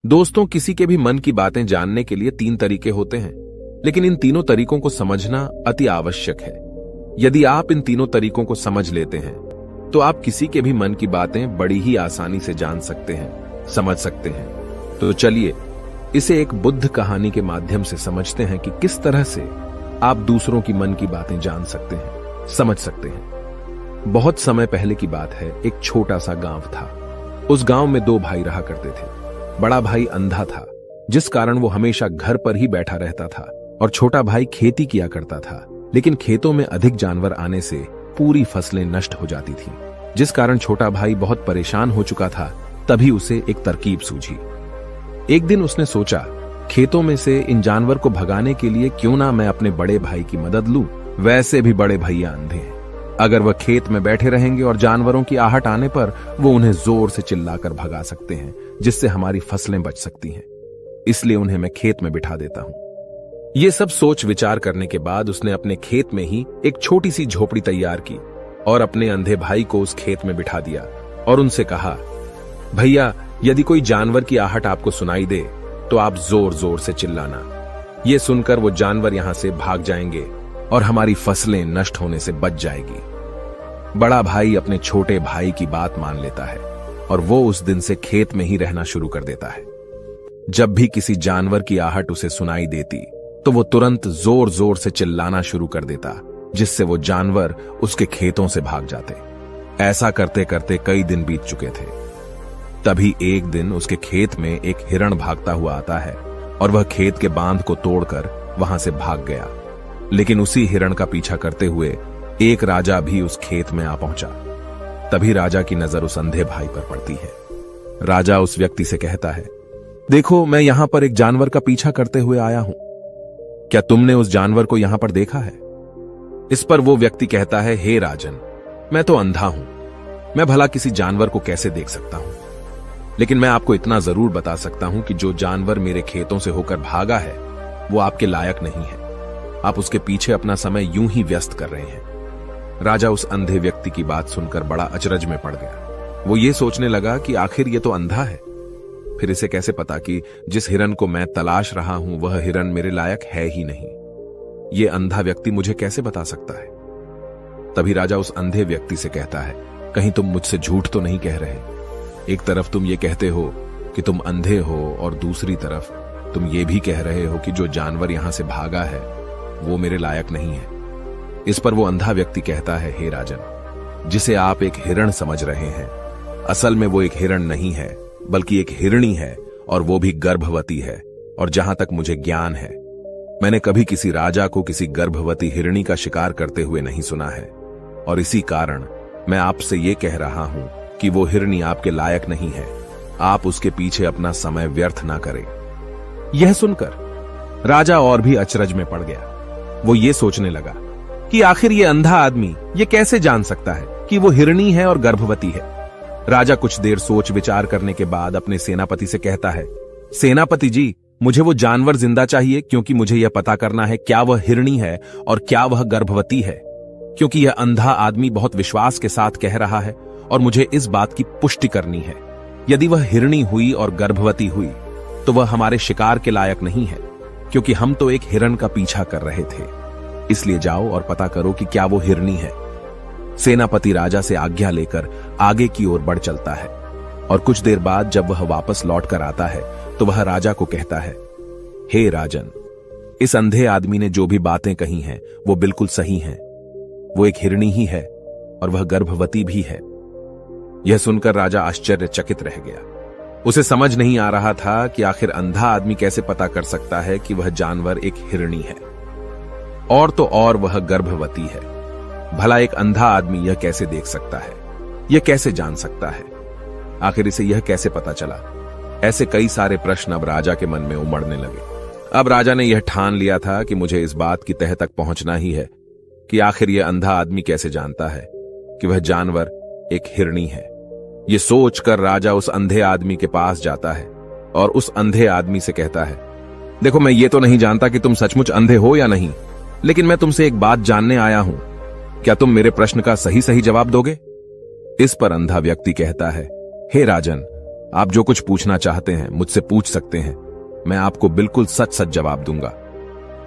दोस्तों, किसी के भी मन की बातें जानने के लिए 3 तरीके होते हैं, लेकिन इन तीनों तरीकों को समझना अति आवश्यक है। यदि आप इन तीनों तरीकों को समझ लेते हैं तो आप किसी के भी मन की बातें बड़ी ही आसानी से जान सकते हैं, समझ सकते हैं। तो चलिए इसे एक बुद्ध कहानी के माध्यम से समझते हैं कि किस तरह से आप दूसरों की मन की बातें जान सकते हैं, समझ सकते हैं। बहुत समय पहले की बात है, एक छोटा सा गांव था। उस गांव में 2 भाई रहा करते थे। बड़ा भाई अंधा था, जिस कारण वो हमेशा घर पर ही बैठा रहता था, और छोटा भाई खेती किया करता था, लेकिन खेतों में अधिक जानवर आने से पूरी फसलें नष्ट हो जाती थीं, जिस कारण छोटा भाई बहुत परेशान हो चुका था। तभी उसे एक तरकीब सूझी। एक दिन उसने सोचा, खेतों में से इन जानवर को भगाने के लिए क्यों ना मैं अपने बड़े भाई की मदद लूं। वैसे भी बड़े भैया अंधे हैं, अगर वह खेत में बैठे रहेंगे और जानवरों की आहट आने पर वो उन्हें जोर से चिल्लाकर भगा सकते हैं, जिससे हमारी फसलें बच सकती हैं। इसलिए उन्हें मैं खेत में बिठा देता हूं। ये सब सोच विचार करने के बाद उसने अपने खेत में ही एक छोटी सी झोपड़ी तैयार की और अपने अंधे भाई को उस खेत में बिठा दिया और उनसे कहा, भैया, यदि कोई जानवर की आहट आपको सुनाई दे तो आप जोर जोर से चिल्लाना। ये सुनकर वो जानवर यहां से भाग जाएंगे और हमारी फसलें नष्ट होने से बच जाएगी। बड़ा भाई अपने छोटे भाई की बात मान लेता है और वो उस दिन से खेत में ही रहना शुरू कर देता है। जब भी किसी जानवर की आहट उसे सुनाई देती तो वो तुरंत जोर जोर से चिल्लाना शुरू कर देता, जिससे वो जानवर उसके खेतों से भाग जाते। ऐसा करते करते कई दिन बीत चुके थे। तभी एक दिन उसके खेत में एक हिरण भागता हुआ आता है और वह खेत के बांध को तोड़कर वहां से भाग गया। लेकिन उसी हिरण का पीछा करते हुए एक राजा भी उस खेत में आ पहुंचा। तभी राजा की नजर उस अंधे भाई पर पड़ती है। राजा उस व्यक्ति से कहता है, देखो, मैं यहां पर एक जानवर का पीछा करते हुए आया हूं। क्या तुमने उस जानवर को यहां पर देखा है? इस पर वो व्यक्ति कहता है, हे राजन, मैं तो अंधा हूं, मैं भला किसी जानवर को कैसे देख सकता हूं। लेकिन मैं आपको इतना जरूर बता सकता हूं कि जो जानवर मेरे खेतों से होकर भागा है वो आपके लायक नहीं है। आप उसके पीछे अपना समय यूं ही व्यस्त कर रहे हैं। राजा उस अंधे व्यक्ति की बात सुनकर बड़ा अचरज में पड़ गया। वो ये सोचने लगा कि आखिर ये तो अंधा है, फिर इसे कैसे पता कि जिस हिरन को मैं तलाश रहा हूं वह हिरन मेरे लायक है ही नहीं। ये अंधा व्यक्ति मुझे कैसे बता सकता है? तभी राजा उस अंधे व्यक्ति से कहता है, कहीं तुम मुझसे झूठ तो नहीं कह रहे? एक तरफ तुम ये कहते हो कि तुम अंधे हो और दूसरी तरफ तुम ये भी कह रहे हो कि जो जानवर यहां से भागा है वो मेरे लायक नहीं है। इस पर वो अंधा व्यक्ति कहता है, हे राजन, जिसे आप एक हिरण समझ रहे हैं, असल में वो एक हिरण नहीं है बल्कि एक हिरणी है, और वो भी गर्भवती है। और जहां तक मुझे ज्ञान है, मैंने कभी किसी राजा को किसी गर्भवती हिरणी का शिकार करते हुए नहीं सुना है, और इसी कारण मैं आपसे ये कह रहा हूं कि वो हिरणी आपके लायक नहीं है। आप उसके पीछे अपना समय व्यर्थ ना करें। यह सुनकर राजा और भी अचरज में पड़ गया। वो ये सोचने लगा कि आखिर ये अंधा आदमी ये कैसे जान सकता है कि वो हिरणी है और गर्भवती है। राजा कुछ देर सोच विचार करने के बाद अपने सेनापति से कहता है, सेनापति जी, मुझे वो जानवर जिंदा चाहिए, क्योंकि मुझे यह पता करना है क्या वह हिरणी है और क्या वह गर्भवती है। क्योंकि यह अंधा आदमी बहुत विश्वास के साथ कह रहा है और मुझे इस बात की पुष्टि करनी है। यदि वह हिरणी हुई और गर्भवती हुई तो वह हमारे शिकार के लायक नहीं है, क्योंकि हम तो एक हिरण का पीछा कर रहे थे। इसलिए जाओ और पता करो कि क्या वो हिरणी है। सेनापति राजा से आज्ञा लेकर आगे की ओर बढ़ चलता है, और कुछ देर बाद जब वह वापस लौट कर आता है तो वह राजा को कहता है, हे राजन, इस अंधे आदमी ने जो भी बातें कही हैं वो बिल्कुल सही हैं। वो एक हिरणी ही है और वह गर्भवती भी है। यह सुनकर राजा आश्चर्यचकित रह गया। उसे समझ नहीं आ रहा था कि आखिर अंधा आदमी कैसे पता कर सकता है कि वह जानवर एक हिरणी है, और तो और वह गर्भवती है। भला एक अंधा आदमी यह कैसे देख सकता है, यह कैसे जान सकता है? आखिर इसे यह कैसे पता चला? ऐसे कई सारे प्रश्न अब राजा के मन में उमड़ने लगे। अब राजा ने यह ठान लिया था कि मुझे इस बात की तह तक पहुंचना ही है कि आखिर यह अंधा आदमी कैसे जानता है कि वह जानवर एक हिरणी है। यह सोचकर राजा उस अंधे आदमी के पास जाता है और उस अंधे आदमी से कहता है, देखो, मैं ये तो नहीं जानता कि तुम सचमुच अंधे हो या नहीं, लेकिन मैं तुमसे एक बात जानने आया हूं। क्या तुम मेरे प्रश्न का सही सही जवाब दोगे? इस पर अंधा व्यक्ति कहता है, हे राजन, आप जो कुछ पूछना चाहते हैं मुझसे पूछ सकते हैं, मैं आपको बिल्कुल सच सच जवाब दूंगा।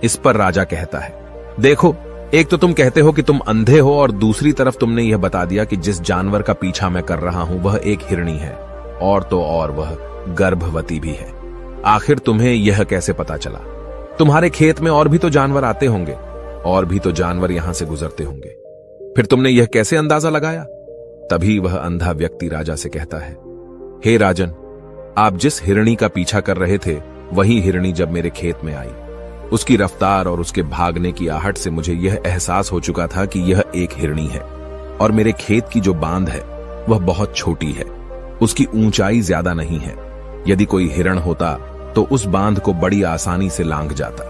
इस पर राजा कहता है, देखो, एक तो तुम कहते हो कि तुम अंधे हो और दूसरी तरफ तुमने यह बता दिया कि जिस जानवर का पीछा मैं कर रहा हूं वह एक हिरणी है, और तो और वह गर्भवती भी है। आखिर तुम्हें यह कैसे पता चला? तुम्हारे खेत में और भी तो जानवर आते होंगे, और भी तो जानवर यहां से गुजरते होंगे, फिर तुमने यह कैसे अंदाजा लगाया? तभी वह अंधा व्यक्ति राजा से कहता है, हे राजन, आप जिस हिरणी का पीछा कर रहे थे वही हिरणी जब मेरे खेत में आई, उसकी रफ्तार और उसके भागने की आहट से मुझे यह एहसास हो चुका था कि यह एक हिरणी है, और मेरे खेत की जो बांध है वह बहुत छोटी है, उसकी ऊंचाई ज्यादा नहीं है। यदि कोई हिरण होता तो उस बांध को बड़ी आसानी से लांघ जाता,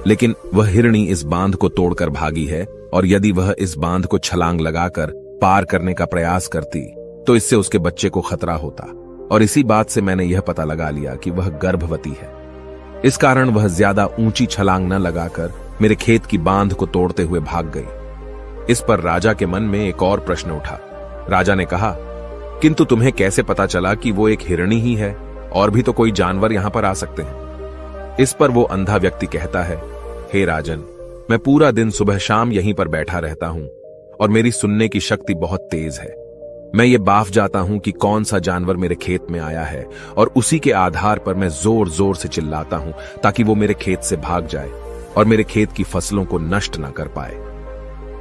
लेकिन वह हिरणी इस बांध को तोड़कर भागी है, और यदि वह इस बांध को छलांग लगाकर पार करने का प्रयास करती तो इससे उसके बच्चे को खतरा होता, और इसी बात से मैंने यह पता लगा लिया कि वह गर्भवती है। इस कारण वह ज्यादा ऊंची छलांग न लगाकर मेरे खेत की बांध को तोड़ते हुए भाग गई। इस पर राजा के मन में एक और प्रश्न उठा। राजा ने कहा, किंतु तुम्हें कैसे पता चला कि वो एक हिरणी ही है? और भी तो कोई जानवर यहां पर आ सकते हैं। इस पर वो अंधा व्यक्ति कहता है, हे राजन, मैं पूरा दिन सुबह शाम यहीं पर बैठा रहता हूं, और मेरी सुनने की शक्ति बहुत तेज है। मैं ये बाफ जाता हूं कि कौन सा जानवर मेरे खेत में आया है, और उसी के आधार पर मैं जोर जोर से चिल्लाता हूं ताकि वो मेरे खेत से भाग जाए और मेरे खेत की फसलों को नष्ट न कर पाए।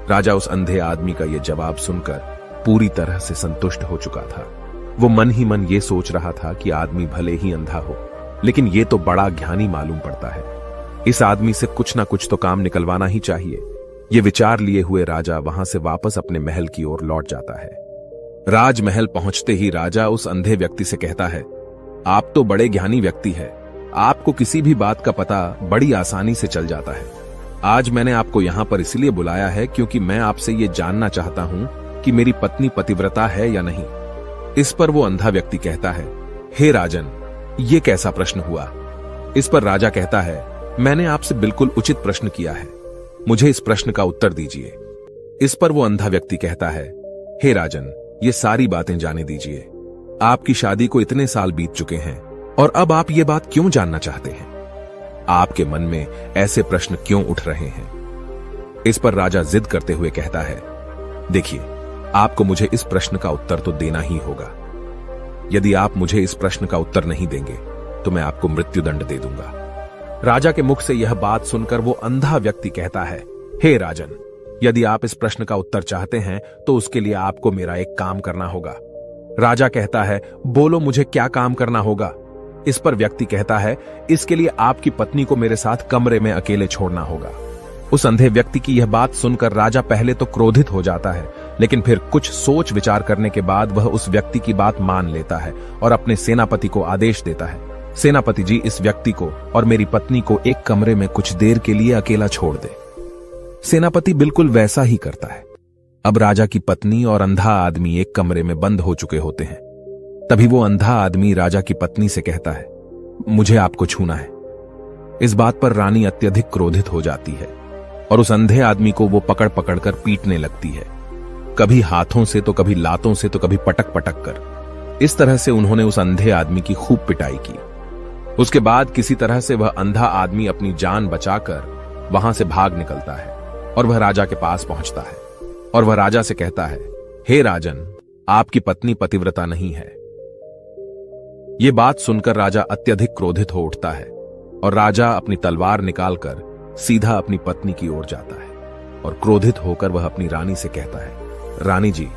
राजा उस अंधे आदमी का यह जवाब सुनकर पूरी तरह से संतुष्ट हो चुका था। वो मन ही मन ये सोच रहा था कि आदमी भले ही अंधा हो, लेकिन ये तो बड़ा ज्ञानी मालूम पड़ता है। इस आदमी से कुछ ना कुछ तो काम निकलवाना ही चाहिए। ये विचार लिए हुए राजा वहां से वापस अपने महल की ओर लौट जाता है। राजमहल पहुंचते ही राजा उस अंधे व्यक्ति से कहता है, आप तो बड़े ज्ञानी व्यक्ति है, आपको किसी भी बात का पता बड़ी आसानी से चल जाता है। आज मैंने आपको यहां पर इसलिए बुलाया है क्योंकि मैं आपसे ये जानना चाहता हूं कि मेरी पत्नी पतिव्रता है या नहीं। इस पर वो अंधा व्यक्ति कहता है, हे राजन, ये कैसा प्रश्न हुआ? इस पर राजा कहता है, मैंने आपसे बिल्कुल उचित प्रश्न किया है, मुझे इस प्रश्न का उत्तर दीजिए। इस पर वो अंधा व्यक्ति कहता है, हे राजन, ये सारी बातें जाने दीजिए। आपकी शादी को इतने साल बीत चुके हैं, और अब आप ये बात क्यों जानना चाहते हैं? आपके मन में ऐसे प्रश्न क्यों उठ रहे हैं? इस पर राजा जिद करते हुए कहता है, देखिए, आपको मुझे इस प्रश्न का उत्तर तो देना ही होगा। यदि आप मुझे इस प्रश्न का उत्तर नहीं देंगे तो मैं आपको मृत्युदंड दे दूंगा। राजा के मुख से यह बात सुनकर वो अंधा व्यक्ति कहता है, हे राजन, यदि आप इस प्रश्न का उत्तर चाहते हैं तो उसके लिए आपको मेरा एक काम करना होगा। राजा कहता है, बोलो, मुझे क्या काम करना होगा? इस पर व्यक्ति कहता है, इसके लिए आपकी पत्नी को मेरे साथ कमरे में अकेले छोड़ना होगा। उस अंधे व्यक्ति की यह बात सुनकर राजा पहले तो क्रोधित हो जाता है, लेकिन फिर कुछ सोच विचार करने के बाद वह उस व्यक्ति की बात मान लेता है और अपने सेनापति को आदेश देता है, सेनापति जी, इस व्यक्ति को और मेरी पत्नी को एक कमरे में कुछ देर के लिए अकेला छोड़ दे। सेनापति बिल्कुल वैसा ही करता है। अब राजा की पत्नी और अंधा आदमी एक कमरे में बंद हो चुके होते हैं। तभी वो अंधा आदमी राजा की पत्नी से कहता है, मुझे आपको छूना है। इस बात पर रानी अत्यधिक क्रोधित हो जाती है और उस अंधे आदमी को वो पकड़ पकड़ कर पीटने लगती है, कभी हाथों से तो कभी लातों से तो कभी पटक पटक कर। इस तरह से उन्होंने उस अंधे आदमी की खूब पिटाई की। उसके बाद किसी तरह से वह अंधा आदमी अपनी जान बचाकर वहां से भाग निकलता है और वह राजा के पास पहुंचता है और वह राजा से कहता है, हे राजन, आपकी पत्नी पतिव्रता नहीं है। यह बात सुनकर राजा अत्यधिक क्रोधित हो उठता है और राजा अपनी तलवार निकालकर सीधा अपनी पत्नी की ओर जाता है और क्रोधित होकर वह अपनी रानी से कहता है, रानी जी,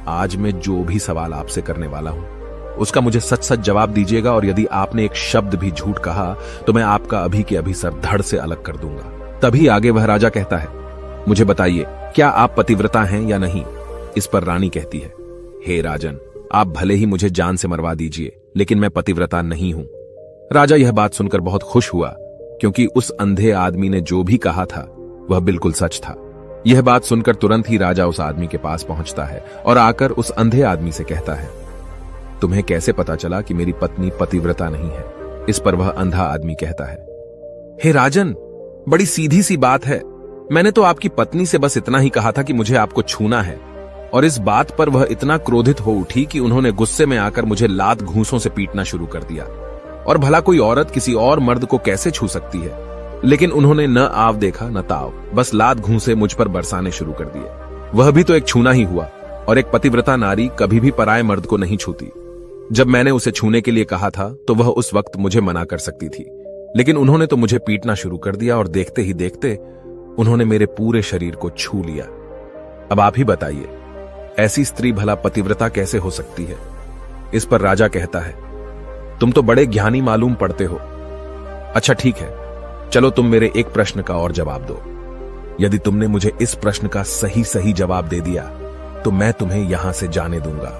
आज मैं जो भी सवाल आपसे करने वाला हूं उसका मुझे सच सच जवाब दीजिएगा, और यदि आपने एक शब्द भी झूठ कहा तो मैं आपका अभी के अभी सर धड़ से अलग कर दूंगा। तभी आगे वह राजा कहता है, मुझे बताइए, क्या आप पतिव्रता हैं या नहीं? इस पर रानी कहती है, हे राजन, आप भले ही मुझे जान से मरवा दीजिए, लेकिन मैं पतिव्रता नहीं हूं। राजा यह बात सुनकर बहुत खुश हुआ, क्योंकि उस अंधे आदमी ने जो भी कहा था वह बिल्कुल सच था। यह बात सुनकर तुरंत ही राजा उस आदमी के पास पहुंचता है और आकर उस अंधे आदमी से कहता है, तुम्हें कैसे पता चला कि मेरी पत्नी पतिव्रता नहीं है? इस पर वह अंधा आदमी कहता है, हे राजन, बड़ी सीधी सी बात है, मैंने तो आपकी पत्नी से बस इतना ही कहा था कि मुझे आपको छूना है, और इस बात पर वह इतना क्रोधित हो उठी कि उन्होंने गुस्से में आकर मुझे लात घूंसों से पीटना शुरू कर दिया। और भला कोई औरत किसी और मर्द को कैसे छू सकती है, लेकिन उन्होंने न आव देखा न ताव, बस लात घूंसे मुझ पर बरसाने शुरू कर दिए। वह भी तो एक छूना ही हुआ, और एक पतिव्रता नारी कभी भी पराये मर्द को नहीं छूती। जब मैंने उसे छूने के लिए कहा था तो वह उस वक्त मुझे मना कर सकती थी, लेकिन उन्होंने तो मुझे पीटना शुरू कर दिया और देखते ही देखते उन्होंने मेरे पूरे शरीर को छू लिया। अब आप ही बताइए, ऐसी स्त्री भला पतिव्रता कैसे हो सकती है? इस पर राजा कहता है, तुम तो बड़े ज्ञानी मालूम पड़ते हो। अच्छा ठीक है, चलो तुम मेरे एक प्रश्न का और जवाब दो। यदि तुमने मुझे इस प्रश्न का सही सही जवाब दे दिया तो मैं तुम्हें यहां से जाने दूंगा।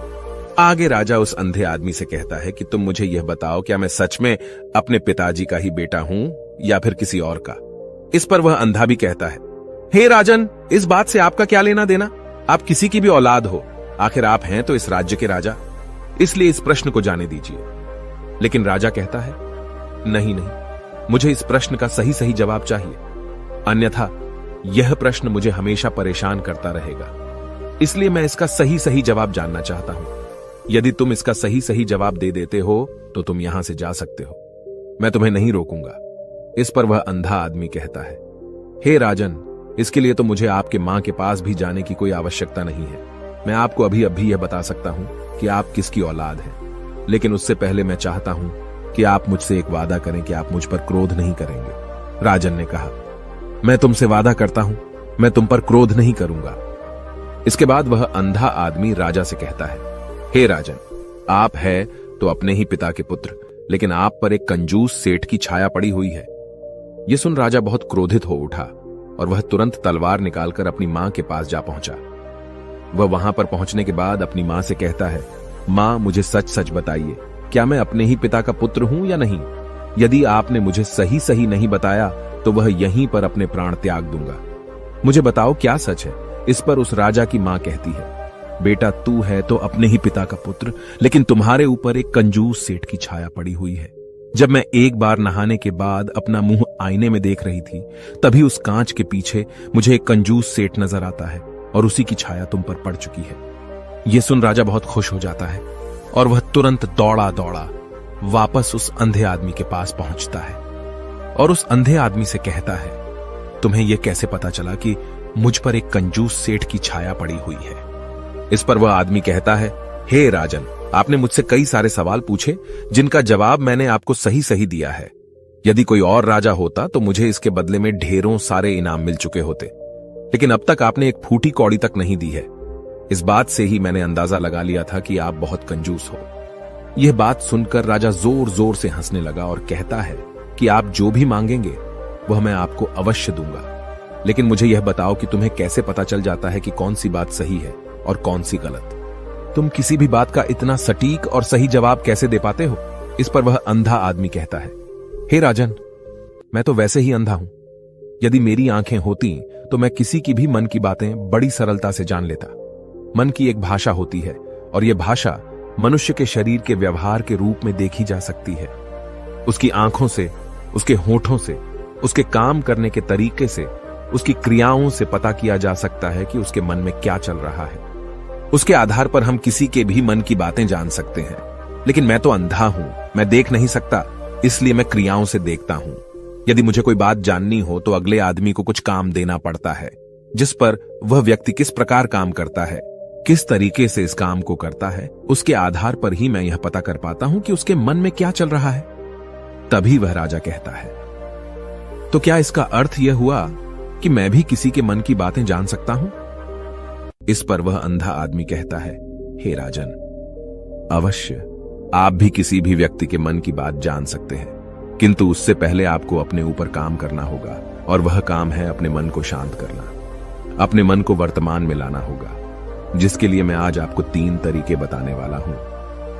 आगे राजा उस अंधे आदमी से कहता है कि तुम मुझे यह बताओ, क्या मैं सच में अपने पिताजी का ही बेटा हूं या फिर किसी और का? इस पर वह अंधा भी कहता है, हे राजन, इस बात से आपका क्या लेना देना? आप किसी की भी औलाद हो, आखिर आप हैं तो इस राज्य के राजा, इसलिए इस प्रश्न को जाने दीजिए। लेकिन राजा कहता है, नहीं नहीं, मुझे इस प्रश्न का सही सही जवाब चाहिए, अन्यथा यह प्रश्न मुझे हमेशा परेशान करता रहेगा। इसलिए मैं इसका सही सही जवाब जानना चाहता हूं। यदि तुम इसका सही सही जवाब दे देते हो तो तुम यहां से जा सकते हो, मैं तुम्हें नहीं रोकूंगा। इस पर वह अंधा आदमी कहता है, हे राजन, इसके लिए तो मुझे आपके मां के पास भी जाने की कोई आवश्यकता नहीं है। मैं आपको अभी अभी यह बता सकता हूं कि आप किसकी औलाद हैं, लेकिन उससे पहले मैं चाहता हूं कि आप मुझसे एक वादा करें कि आप मुझ पर क्रोध नहीं करेंगे। राजन ने कहा, मैं तुमसे वादा करता हूं, मैं तुम पर क्रोध नहीं करूंगा। इसके बाद वह अंधा आदमी राजा से कहता है, हे राजन, आप है तो अपने ही पिता के पुत्र, लेकिन आप पर एक कंजूस सेठ की छाया पड़ी हुई है। यह सुन राजा बहुत क्रोधित हो उठा और वह तुरंत तलवार निकालकर अपनी मां के पास जा पहुंचा। वह वहां पर पहुंचने के बाद अपनी मां से कहता है, मां, मुझे सच सच बताइए, क्या मैं अपने ही पिता का पुत्र हूं या नहीं? यदि आपने मुझे सही सही नहीं बताया तो वह यहीं पर अपने प्राण त्याग दूंगा। मुझे बताओ क्या सच है? इस पर उस राजा की मां कहती है, बेटा, तू है तो अपने ही पिता का पुत्र, लेकिन तुम्हारे ऊपर एक कंजूस सेठ की छाया पड़ी हुई है। जब मैं एक बार नहाने के बाद अपना मुंह आईने में देख रही थी, तभी उस कांच के पीछे मुझे एक कंजूस सेठ नजर आता है और उसी की छाया तुम पर पड़ चुकी है। यह सुन राजा बहुत खुश हो जाता है और वह तुरंत दौड़ा दौड़ा वापस उस अंधे आदमी के पास पहुंचता है और उस अंधे आदमी से कहता है, तुम्हें यह कैसे पता चला कि मुझ पर एक कंजूस सेठ की छाया पड़ी हुई है? इस पर वह आदमी कहता है, हे राजन, आपने मुझसे कई सारे सवाल पूछे जिनका जवाब मैंने आपको सही सही दिया है। यदि कोई और राजा होता तो मुझे इसके बदले में ढेरों सारे इनाम मिल चुके होते, लेकिन अब तक आपने एक फूटी कौड़ी तक नहीं दी है। इस बात से ही मैंने अंदाजा लगा लिया था कि आप बहुत कंजूस हो। यह बात सुनकर राजा जोर जोर से हंसने लगा और कहता है कि आप जो भी मांगेंगे वह मैं आपको अवश्य दूंगा, लेकिन मुझे यह बताओ कि तुम्हें कैसे पता चल जाता है कि कौन सी बात सही है और कौन सी गलत? तुम किसी भी बात का इतना सटीक और सही जवाब कैसे दे पाते हो? इस पर वह अंधा आदमी कहता है, हे राजन, मैं तो वैसे ही अंधा हूं। यदि मेरी आंखें होती तो मैं किसी की भी मन की बातें बड़ी सरलता से जान लेता। मन की एक भाषा होती है और यह भाषा मनुष्य के शरीर के व्यवहार के रूप में देखी जा सकती है। उसकी आंखों से, उसके होठों से, उसके काम करने के तरीके से, उसकी क्रियाओं से पता किया जा सकता है कि उसके मन में क्या चल रहा है। उसके आधार पर हम किसी के भी मन की बातें जान सकते हैं, लेकिन मैं तो अंधा हूं, मैं देख नहीं सकता, इसलिए मैं क्रियाओं से देखता हूं। यदि मुझे कोई बात जाननी हो तो अगले आदमी को कुछ काम देना पड़ता है, जिस पर वह व्यक्ति किस प्रकार काम करता है, किस तरीके से इस काम को करता है, उसके आधार पर ही मैं यह पता कर पाता हूं कि उसके मन में क्या चल रहा है। तभी वह राजा कहता है, तो क्या इसका अर्थ यह हुआ कि मैं भी किसी के मन की बातें जान सकता हूं? इस पर वह अंधा आदमी कहता है, हे राजन, अवश्य आप भी किसी भी व्यक्ति के मन की बात जान सकते हैं, किंतु उससे पहले आपको अपने ऊपर काम करना होगा, और वह काम है अपने मन को शांत करना, अपने मन को वर्तमान में लाना होगा, जिसके लिए मैं आज आपको 3 तरीके बताने वाला हूं।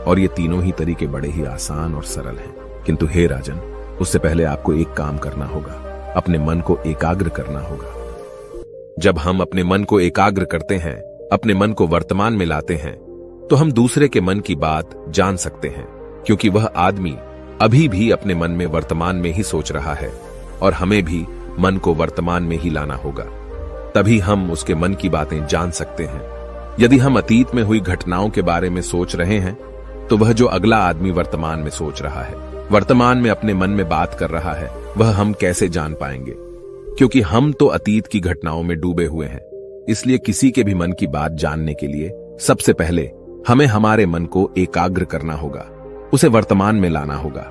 और ये तीनों ही तरीके बड़े ही आसान और सरल हैं, किंतु हे राजन, उससे पहले आपको एक काम करना होगा, अपने मन को एकाग्र करना होगा। जब हम अपने मन को एकाग्र करते हैं, अपने मन को वर्तमान में लाते हैं, तो हम दूसरे के मन की बात जान सकते हैं, क्योंकि वह आदमी अभी भी अपने मन में वर्तमान में ही सोच रहा है, और हमें भी मन को वर्तमान में ही लाना होगा। तभी हम उसके मन की बातें जान सकते हैं। यदि हम अतीत में हुई घटनाओं के बारे में सोच रहे हैं तो वह जो अगला आदमी वर्तमान में सोच रहा है, वर्तमान में अपने मन में बात कर रहा है, वह हम कैसे जान पाएंगे? क्योंकि हम तो अतीत की घटनाओं में डूबे हुए हैं। इसलिए किसी के भी मन की बात जानने के लिए सबसे पहले हमें हमारे मन को एकाग्र करना होगा, उसे वर्तमान में लाना होगा।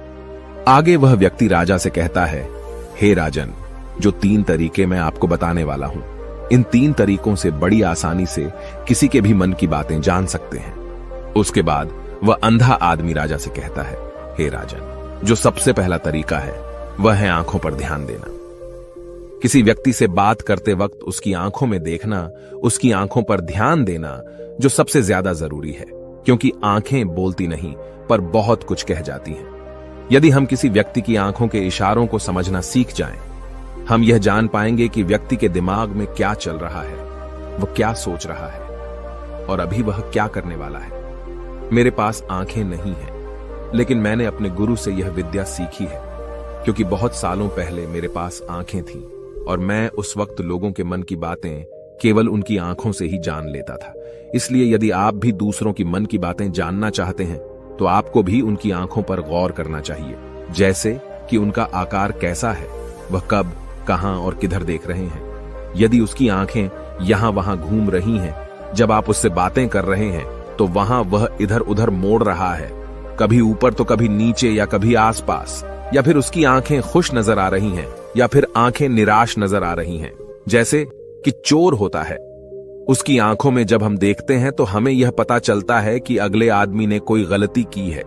आगे वह व्यक्ति राजा से कहता है, हे राजन, जो 3 तरीके मैं आपको बताने वाला हूं, इन 3 तरीकों से बड़ी आसानी से किसी के भी मन की बातें जान सकते हैं। उसके बाद वह अंधा आदमी राजा से कहता है, हे राजन, जो सबसे पहला तरीका है वह है आंखों पर ध्यान देना। किसी व्यक्ति से बात करते वक्त उसकी आंखों में देखना, उसकी आंखों पर ध्यान देना जो सबसे ज्यादा जरूरी है, क्योंकि आंखें बोलती नहीं पर बहुत कुछ कह जाती हैं। यदि हम किसी व्यक्ति की आंखों के इशारों को समझना सीख जाएं, हम यह जान पाएंगे कि व्यक्ति के दिमाग में क्या चल रहा है, वह क्या सोच रहा है और अभी वह क्या करने वाला है। मेरे पास आंखें नहीं हैं, लेकिन मैंने अपने गुरु से यह विद्या सीखी है, क्योंकि बहुत सालों पहले मेरे पास आंखें थीं और मैं उस वक्त लोगों के मन की बातें केवल उनकी आंखों से ही जान लेता था। इसलिए यदि आप भी दूसरों की मन की बातें जानना चाहते हैं तो आपको भी उनकी आंखों पर गौर करना चाहिए, जैसे कि उनका आकार कैसा है, वह कब, कहां और किधर देख रहे हैं। यदि उसकी आंखें यहां वहां घूम रही हैं, जब आप उससे बातें कर रहे हैं तो वहां वह इधर उधर मोड़ रहा है, कभी ऊपर तो कभी नीचे या कभी आसपास, या फिर उसकी आंखें खुश नजर आ रही हैं या फिर आंखें निराश नजर आ रही हैं, जैसे कि चोर होता है। उसकी आंखों में जब हम देखते हैं तो हमें यह पता चलता है कि अगले आदमी ने कोई गलती की है।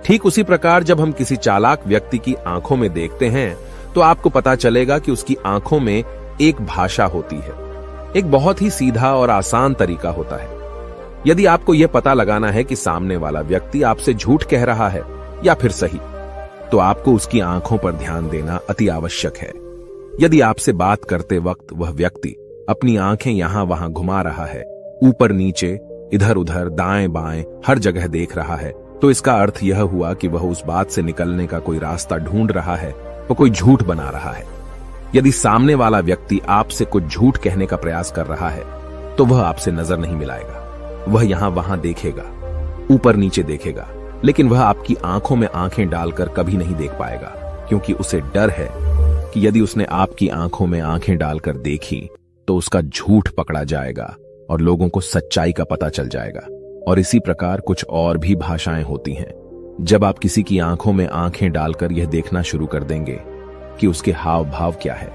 ठीक उसी प्रकार जब हम किसी चालाक व्यक्ति की आंखों में देखते हैं तो आपको पता चलेगा कि उसकी आंखों में एक भाषा होती है। एक बहुत ही सीधा और आसान तरीका होता है। यदि आपको यह पता लगाना है कि सामने वाला व्यक्ति आपसे झूठ कह रहा है या फिर सही, तो आपको उसकी आंखों पर ध्यान देना अति आवश्यक है। यदि आपसे बात करते वक्त वह व्यक्ति अपनी आंखें यहां वहां घुमा रहा है, ऊपर नीचे, इधर उधर, दाएं बाएं, हर जगह देख रहा है, तो इसका अर्थ यह हुआ कि वह उस बात से निकलने का कोई रास्ता ढूंढ रहा है, वह कोई झूठ बना रहा है। यदि सामने वाला व्यक्ति आपसे कुछ झूठ कहने का प्रयास कर रहा है तो वह आपसे नजर नहीं मिलाएगा। वह यहां वहां देखेगा, ऊपर नीचे देखेगा, लेकिन वह आपकी आंखों में आंखें डालकर कभी नहीं देख पाएगा, क्योंकि उसे डर है कि यदि उसने आपकी आंखों में आंखें डालकर देखी तो उसका झूठ पकड़ा जाएगा और लोगों को सच्चाई का पता चल जाएगा। और इसी प्रकार कुछ और भी भाषाएं होती हैं। जब आप किसी की आंखों में आंखें डालकर यह देखना शुरू कर देंगे कि उसके हाव भाव क्या है,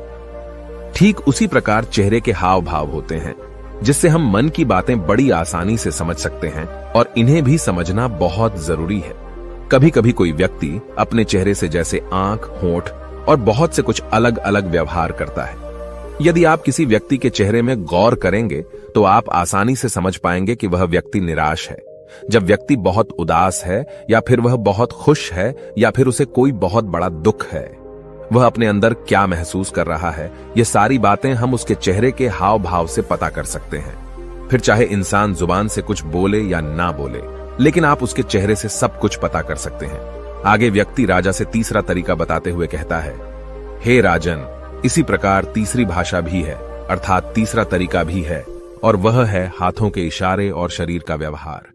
ठीक उसी प्रकार चेहरे के हाव भाव होते हैं, जिससे हम मन की बातें बड़ी आसानी से समझ सकते हैं और इन्हें भी समझना बहुत जरूरी है। कभी कभी कोई व्यक्ति अपने चेहरे से जैसे आंख, होंठ और बहुत से कुछ अलग अलग व्यवहार करता है। यदि आप किसी व्यक्ति के चेहरे में गौर करेंगे तो आप आसानी से समझ पाएंगे कि वह व्यक्ति निराश है, जब व्यक्ति बहुत उदास है, या फिर वह बहुत खुश है, या फिर उसे कोई बहुत बड़ा दुख है। वह अपने अंदर क्या महसूस कर रहा है, ये सारी बातें हम उसके चेहरे के हाव भाव से पता कर सकते हैं। फिर चाहे इंसान जुबान से कुछ बोले या ना बोले, लेकिन आप उसके चेहरे से सब कुछ पता कर सकते हैं। आगे व्यक्ति राजा से तीसरा तरीका बताते हुए कहता है, हे राजन, इसी प्रकार तीसरी भाषा भी है, अर्थात तीसरा तरीका भी है, और वह है हाथों के इशारे और शरीर का व्यवहार।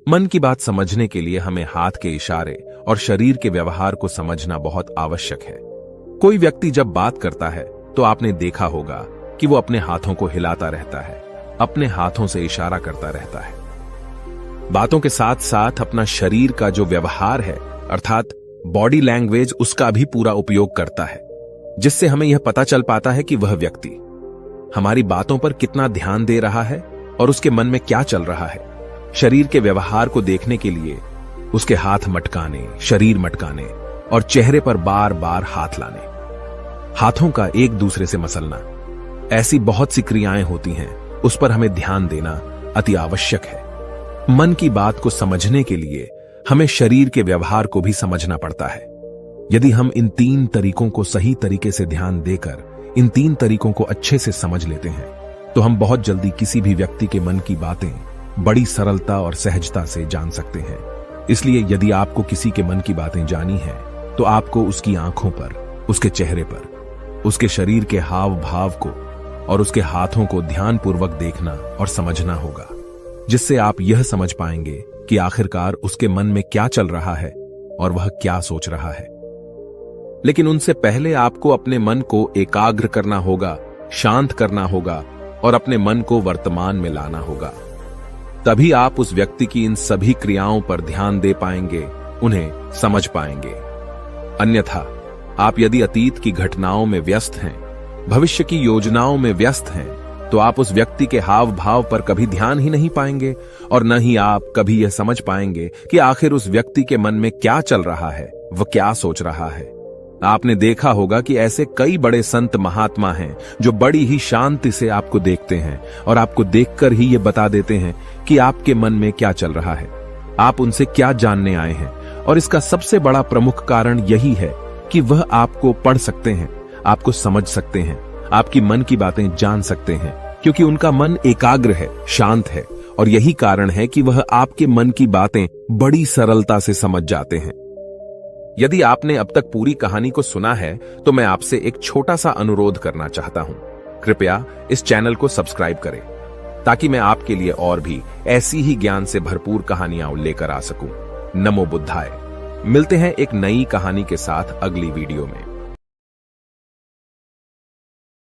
मन की बात समझने के लिए हमें हाथ के इशारे और शरीर के व्यवहार को समझना बहुत आवश्यक है। कोई व्यक्ति जब बात करता है तो आपने देखा होगा कि वो अपने हाथों को हिलाता रहता है, अपने हाथों से इशारा करता रहता है। बातों के साथ साथ अपना शरीर का जो व्यवहार है, अर्थात बॉडी लैंग्वेज, उसका भी पूरा उपयोग करता है, जिससे हमें यह पता चल पाता है कि वह व्यक्ति हमारी बातों पर कितना ध्यान दे रहा है और उसके मन में क्या चल रहा है। शरीर के व्यवहार को देखने के लिए उसके हाथ मटकाने, शरीर मटकाने और चेहरे पर बार बार हाथ लाने, हाथों का एक दूसरे से मसलना, ऐसी बहुत सी क्रियाएं होती हैं, उस पर हमें ध्यान देना अति आवश्यक है। मन की बात को समझने के लिए हमें शरीर के व्यवहार को भी समझना पड़ता है। यदि हम इन 3 तरीकों को सही तरीके से ध्यान देकर इन 3 तरीकों को अच्छे से समझ लेते हैं तो हम बहुत जल्दी किसी भी व्यक्ति के मन की बातें बड़ी सरलता और सहजता से जान सकते हैं। इसलिए यदि आपको किसी के मन की बातें जानी है तो आपको उसकी आंखों पर, उसके चेहरे पर, उसके शरीर के हाव भाव को और उसके हाथों को ध्यानपूर्वक देखना और समझना होगा, जिससे आप यह समझ पाएंगे कि आखिरकार उसके मन में क्या चल रहा है और वह क्या सोच रहा है। लेकिन उनसे पहले आपको अपने मन को एकाग्र करना होगा, शांत करना होगा और अपने मन को वर्तमान में लाना होगा। तभी आप उस व्यक्ति की इन सभी क्रियाओं पर ध्यान दे पाएंगे, उन्हें समझ पाएंगे। अन्यथा आप यदि अतीत की घटनाओं में व्यस्त हैं, भविष्य की योजनाओं में व्यस्त हैं, तो आप उस व्यक्ति के हाव भाव पर कभी ध्यान ही नहीं पाएंगे और न ही आप कभी यह समझ पाएंगे कि आखिर उस व्यक्ति के मन में क्या चल रहा है, वह क्या सोच रहा है। आपने देखा होगा कि ऐसे कई बड़े संत महात्मा हैं जो बड़ी ही शांति से आपको देखते हैं और आपको देखकर ही ये बता देते हैं कि आपके मन में क्या चल रहा है, आप उनसे क्या जानने आए हैं। और इसका सबसे बड़ा प्रमुख कारण यही है कि वह आपको पढ़ सकते हैं, आपको समझ सकते हैं, आपकी मन की बातें जान सकते हैं, क्योंकि उनका मन एकाग्र है, शांत है। और यही कारण है कि वह आपके मन की बातें बड़ी सरलता से समझ जाते हैं। यदि आपने अब तक पूरी कहानी को सुना है तो मैं आपसे एक छोटा सा अनुरोध करना चाहता हूं। कृपया इस चैनल को सब्सक्राइब करें ताकि मैं आपके लिए और भी ऐसी ही ज्ञान से भरपूर कहानियां लेकर आ सकूं। नमो बुद्धाय। मिलते हैं एक नई कहानी के साथ अगली वीडियो में।